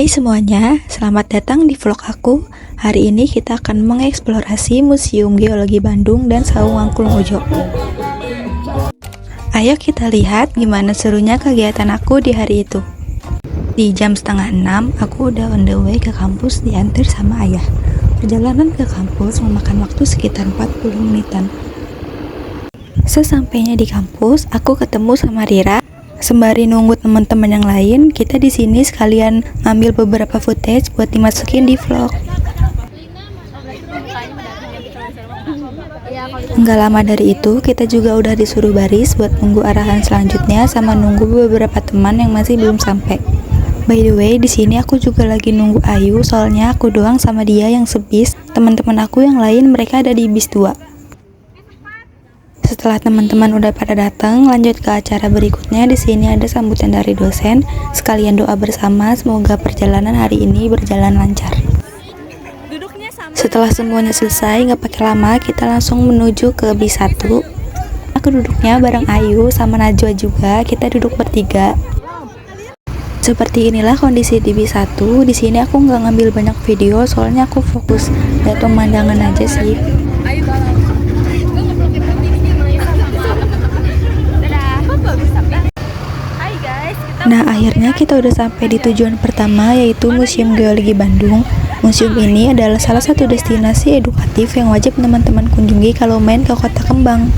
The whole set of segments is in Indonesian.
Hai semuanya, selamat datang di vlog aku. Hari ini kita akan mengeksplorasi Museum Geologi Bandung dan Saung Angklung Ujo. Ayo kita lihat gimana serunya kegiatan aku di hari itu. Di jam 5:30, aku udah on the way ke kampus diantar sama ayah. Perjalanan ke kampus memakan waktu sekitar 40 menitan. Sesampainya di kampus, aku ketemu sama Rira. Sembari nunggu teman-teman yang lain, kita di sini sekalian ngambil beberapa footage buat dimasukin di vlog. Nggak lama dari itu, kita juga udah disuruh baris buat nunggu arahan selanjutnya sama nunggu beberapa teman yang masih belum sampai. By the way, di sini aku juga lagi nunggu Ayu, soalnya aku doang sama dia yang sebis. Teman-teman aku yang lain mereka ada di bis 2. Setelah teman-teman udah pada datang, lanjut ke acara berikutnya. Di sini ada sambutan dari dosen, sekalian doa bersama semoga perjalanan hari ini berjalan lancar. Setelah semuanya selesai, nggak pakai lama, kita langsung menuju ke bis 1. Aku duduknya bareng Ayu sama Najwa juga, kita duduk bertiga. Seperti inilah kondisi di bis 1. Di sini aku nggak ngambil banyak video, soalnya aku fokus lihat pemandangan aja sih. Nah, akhirnya kita udah sampai di tujuan pertama, yaitu Museum Geologi Bandung. Museum ini adalah salah satu destinasi edukatif yang wajib teman-teman kunjungi kalau main ke Kota Kembang.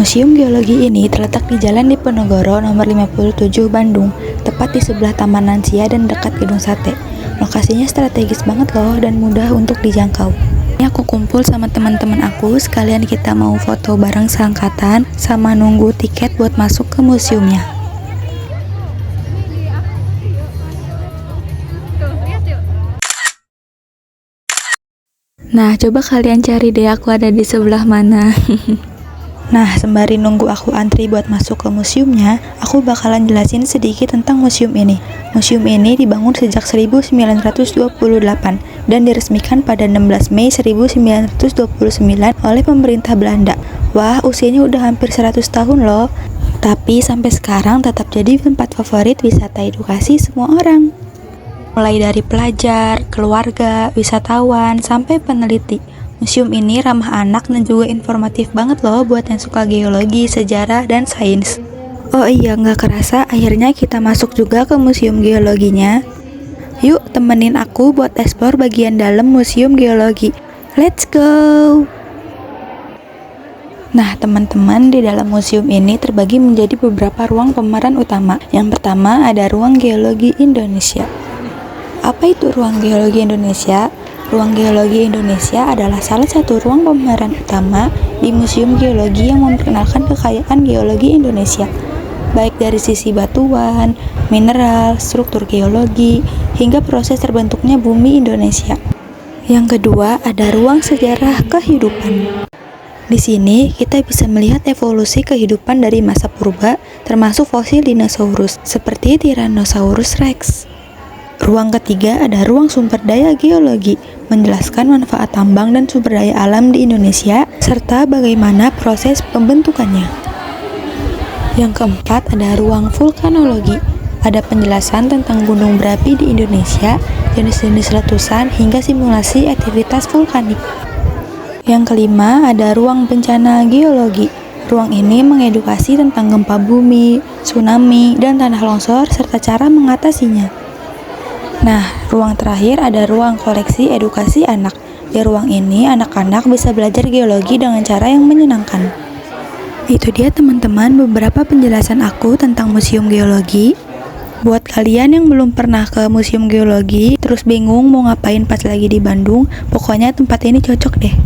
Museum Geologi ini terletak di Jalan Diponegoro nomor 57 Bandung, tepat di sebelah Taman Lansia dan dekat Gedung Sate. Lokasinya strategis banget loh dan mudah untuk dijangkau. Ini aku kumpul sama teman-teman aku, sekalian kita mau foto bareng seangkatan sama nunggu tiket buat masuk ke museumnya. Nah, coba kalian cari deh aku ada di sebelah mana. Nah, sembari nunggu aku antri buat masuk ke museumnya, aku bakalan jelasin sedikit tentang museum ini. Museum ini dibangun sejak 1928 dan diresmikan pada 16 Mei 1929 oleh pemerintah Belanda. Wah, usianya udah hampir 100 tahun loh. Tapi sampai sekarang tetap jadi tempat favorit wisata edukasi semua orang. Mulai dari pelajar, keluarga, wisatawan, sampai peneliti. Museum ini ramah anak dan juga informatif banget loh buat yang suka geologi, sejarah, dan sains. Oh iya, nggak kerasa akhirnya kita masuk juga ke museum geologinya. Yuk temenin aku buat eksplor bagian dalam museum geologi. Let's go! Nah teman-teman, di dalam museum ini terbagi menjadi beberapa ruang pemeran utama. Yang pertama ada ruang geologi Indonesia. Apa itu ruang geologi Indonesia? Ruang Geologi Indonesia adalah salah satu ruang pameran utama di Museum Geologi yang memperkenalkan kekayaan geologi Indonesia, baik dari sisi batuan, mineral, struktur geologi, hingga proses terbentuknya bumi Indonesia. Yang kedua, ada ruang sejarah kehidupan. Di sini kita bisa melihat evolusi kehidupan dari masa purba, termasuk fosil dinosaurus seperti Tyrannosaurus Rex. Ruang ketiga ada ruang sumber daya geologi, menjelaskan manfaat tambang dan sumber daya alam di Indonesia, serta bagaimana proses pembentukannya. Yang keempat ada ruang vulkanologi, ada penjelasan tentang gunung berapi di Indonesia, jenis-jenis letusan, hingga simulasi aktivitas vulkanik. Yang kelima ada ruang bencana geologi. Ruang ini mengedukasi tentang gempa bumi, tsunami, dan tanah longsor, serta cara mengatasinya. Nah, ruang terakhir ada ruang koleksi edukasi anak. Di ruang ini, anak-anak bisa belajar geologi dengan cara yang menyenangkan. Itu dia teman-teman beberapa penjelasan aku tentang Museum Geologi. Buat kalian yang belum pernah ke Museum Geologi, terus bingung mau ngapain pas lagi di Bandung, pokoknya tempat ini cocok deh.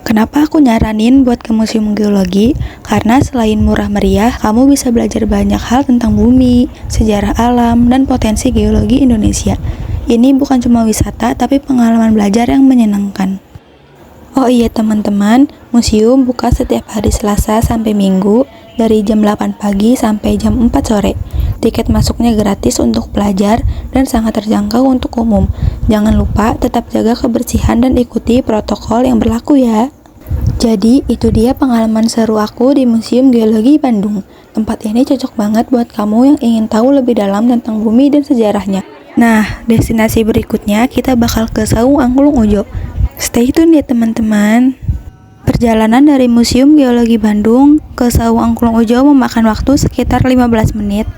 Kenapa aku nyaranin buat ke Museum Geologi? Karena selain murah meriah, kamu bisa belajar banyak hal tentang bumi, sejarah alam, dan potensi geologi Indonesia. Ini bukan cuma wisata, tapi pengalaman belajar yang menyenangkan. Oh iya teman-teman, museum buka setiap hari Selasa sampai Minggu, dari jam 8 pagi sampai jam 4 sore. Tiket masuknya gratis untuk pelajar dan sangat terjangkau untuk umum. Jangan lupa tetap jaga kebersihan dan ikuti protokol yang berlaku ya. Jadi itu dia pengalaman seru aku di Museum Geologi Bandung. Tempat ini cocok banget buat kamu yang ingin tahu lebih dalam tentang bumi dan sejarahnya. Nah, destinasi berikutnya kita bakal ke Saung Angklung Ujo. Stay tune ya teman-teman. Perjalanan dari Museum Geologi Bandung ke Saung Angklung Ujo memakan waktu sekitar 15 menit.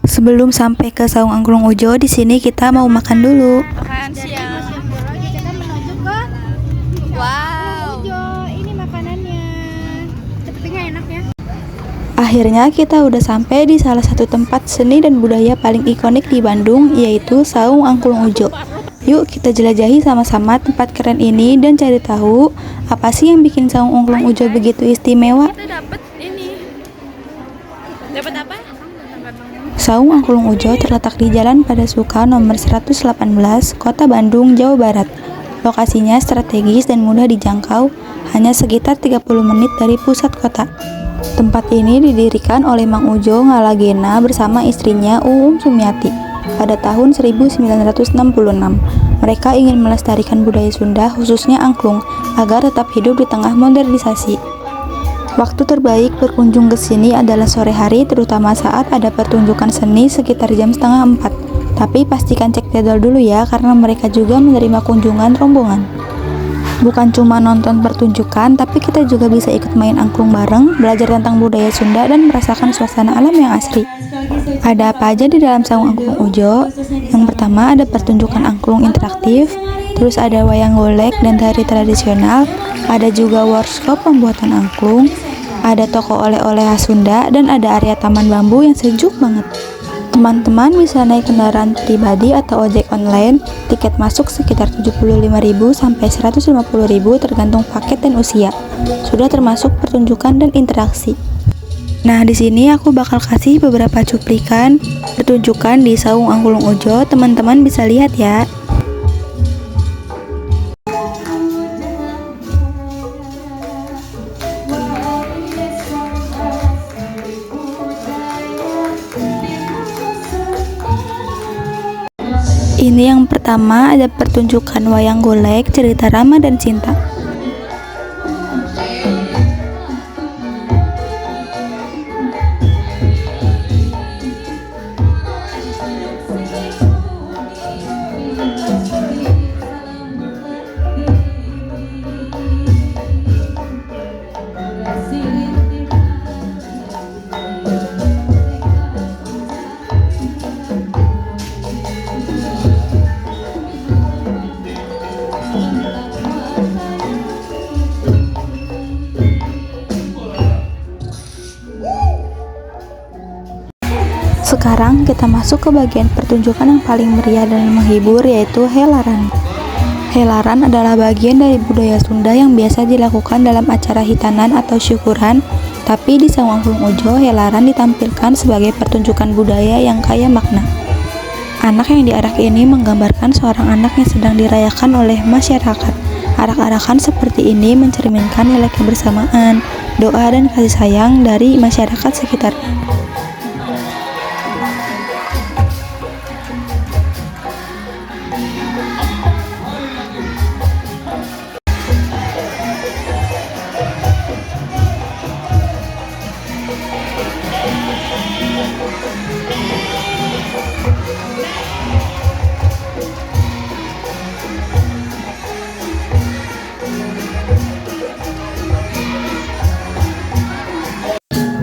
Sebelum sampai ke Saung Angklung Ujo, di sini kita mau makan dulu. Makan siang. Kita menuju ke Ujo. Ini makanannya. Sepertinya enak ya. Akhirnya kita udah sampai di salah satu tempat seni dan budaya paling ikonik di Bandung, yaitu Saung Angklung Ujo. Yuk kita jelajahi sama-sama tempat keren ini dan cari tahu apa sih yang bikin Saung Angklung Ujo begitu istimewa. Kita dapat ini. Dapat apa? Saung Angklung Ujo terletak di Jalan Padasuka nomor 118, Kota Bandung, Jawa Barat. Lokasinya strategis dan mudah dijangkau, hanya sekitar 30 menit dari pusat kota. Tempat ini didirikan oleh Mang Ujo Ngalagena bersama istrinya Uum Sumiati pada tahun 1966. Mereka ingin melestarikan budaya Sunda, khususnya angklung, agar tetap hidup di tengah modernisasi. Waktu terbaik berkunjung ke sini adalah sore hari, terutama saat ada pertunjukan seni sekitar jam setengah 4. Tapi pastikan cek jadwal dulu ya, karena mereka juga menerima kunjungan rombongan. Bukan cuma nonton pertunjukan, tapi kita juga bisa ikut main angklung bareng, belajar tentang budaya Sunda, dan merasakan suasana alam yang asri. Ada apa aja di dalam Saung Angklung Ujo? Yang pertama ada pertunjukan angklung interaktif, terus ada wayang golek dan tari tradisional, ada juga workshop pembuatan angklung, ada toko oleh-oleh khas Sunda, dan ada area taman bambu yang sejuk banget. Teman-teman bisa naik kendaraan pribadi atau ojek online. Tiket masuk sekitar 75.000 sampai 150.000 tergantung paket dan usia. Sudah termasuk pertunjukan dan interaksi. Nah, di sini aku bakal kasih beberapa cuplikan pertunjukan di Saung Angklung Ujo. Teman-teman bisa lihat ya. Ini yang pertama ada pertunjukan wayang golek cerita Rama dan Cinta. Sekarang kita masuk ke bagian pertunjukan yang paling meriah dan menghibur, yaitu helaran. Helaran adalah bagian dari budaya Sunda yang biasa dilakukan dalam acara hitanan atau syukuran, tapi di Saung Angklung Ujo, helaran ditampilkan sebagai pertunjukan budaya yang kaya makna. Anak yang diarak ini menggambarkan seorang anak yang sedang dirayakan oleh masyarakat. Arak-arakan seperti ini mencerminkan nilai kebersamaan, doa, dan kasih sayang dari masyarakat sekitarnya.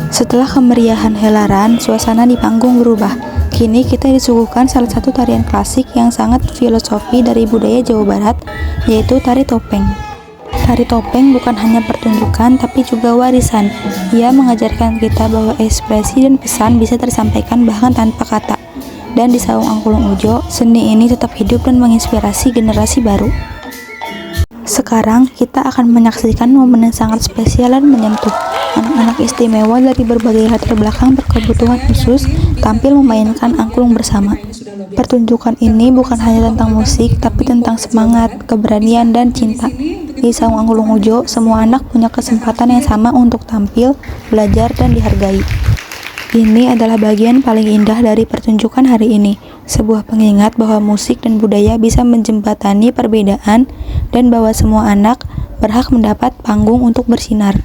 Setelah kemeriahan helaran, suasana di panggung berubah. Kini kita disuguhkan salah satu tarian klasik yang sangat filosofi dari budaya Jawa Barat, yaitu tari topeng. Tari topeng bukan hanya pertunjukan, tapi juga warisan. Ia mengajarkan kita bahwa ekspresi dan pesan bisa tersampaikan bahkan tanpa kata. Dan di Saung Angklung Ujo, seni ini tetap hidup dan menginspirasi generasi baru. Sekarang kita akan menyaksikan momen yang sangat spesial dan menyentuh. Anak-anak istimewa dari berbagai latar belakang berkebutuhan khusus tampil memainkan angklung bersama. Pertunjukan ini bukan hanya tentang musik, tapi tentang semangat, keberanian, dan cinta. Di Saung Angklung Ujo, semua anak punya kesempatan yang sama untuk tampil, belajar, dan dihargai. Ini adalah bagian paling indah dari pertunjukan hari ini, sebuah pengingat bahwa musik dan budaya bisa menjembatani perbedaan dan bahwa semua anak berhak mendapat panggung untuk bersinar.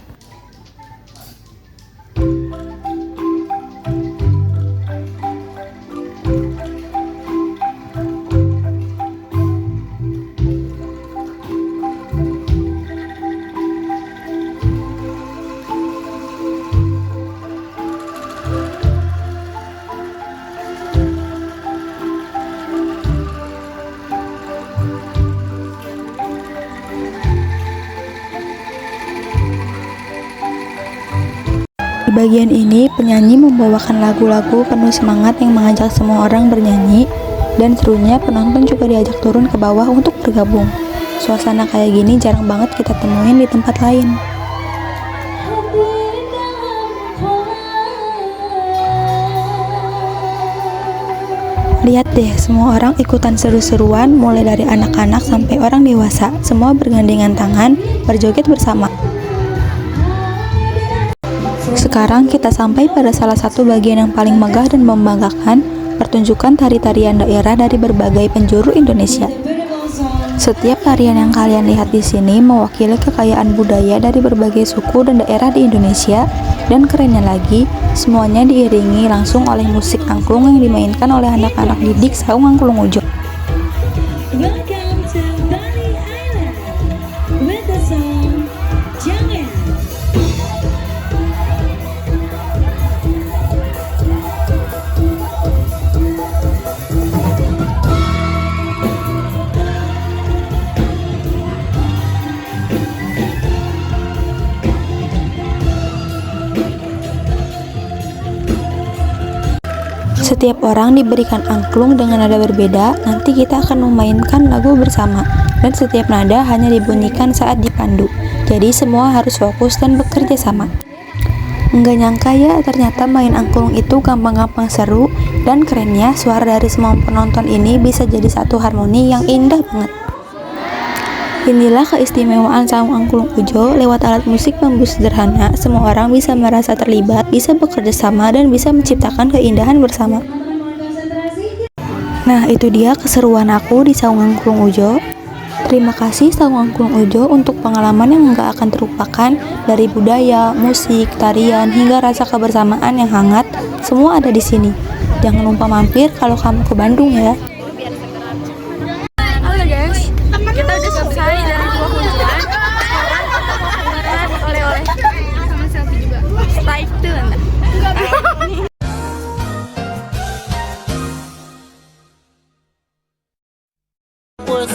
Pada bagian ini, penyanyi membawakan lagu-lagu penuh semangat yang mengajak semua orang bernyanyi, dan serunya penonton juga diajak turun ke bawah untuk bergabung. Suasana kayak gini jarang banget kita temuin di tempat lain. Lihat deh, semua orang ikutan seru-seruan, mulai dari anak-anak sampai orang dewasa. Semua bergandengan tangan, berjoget bersama. Sekarang kita sampai pada salah satu bagian yang paling megah dan membanggakan, pertunjukan tari-tarian daerah dari berbagai penjuru Indonesia. Setiap tarian yang kalian lihat di sini mewakili kekayaan budaya dari berbagai suku dan daerah di Indonesia, dan kerennya lagi, semuanya diiringi langsung oleh musik angklung yang dimainkan oleh anak-anak didik Saung Angklung Ujo. Welcome to Bali Island with the song Jangan. Setiap orang diberikan angklung dengan nada berbeda. Nanti kita akan memainkan lagu bersama, dan setiap nada hanya dibunyikan saat dipandu. Jadi semua harus fokus dan bekerja sama. Nggak nyangka ya, ternyata main angklung itu gampang-gampang seru, dan kerennya suara dari semua penonton ini bisa jadi satu harmoni yang indah banget. Inilah keistimewaan Saung Angklung Ujo. Lewat alat musik bambu sederhana, semua orang bisa merasa terlibat, bisa bekerja sama, dan bisa menciptakan keindahan bersama. Nah, itu dia keseruan aku di Saung Angklung Ujo. Terima kasih Saung Angklung Ujo untuk pengalaman yang nggak akan terlupakan. Dari budaya, musik, tarian, hingga rasa kebersamaan yang hangat, semua ada di sini. Jangan lupa mampir kalau kamu ke Bandung ya. Halo guys, kita udah selesai dari dua kunjungan. Sekarang kita mau keluar oleh-oleh sama selfie juga. Stay tune. Was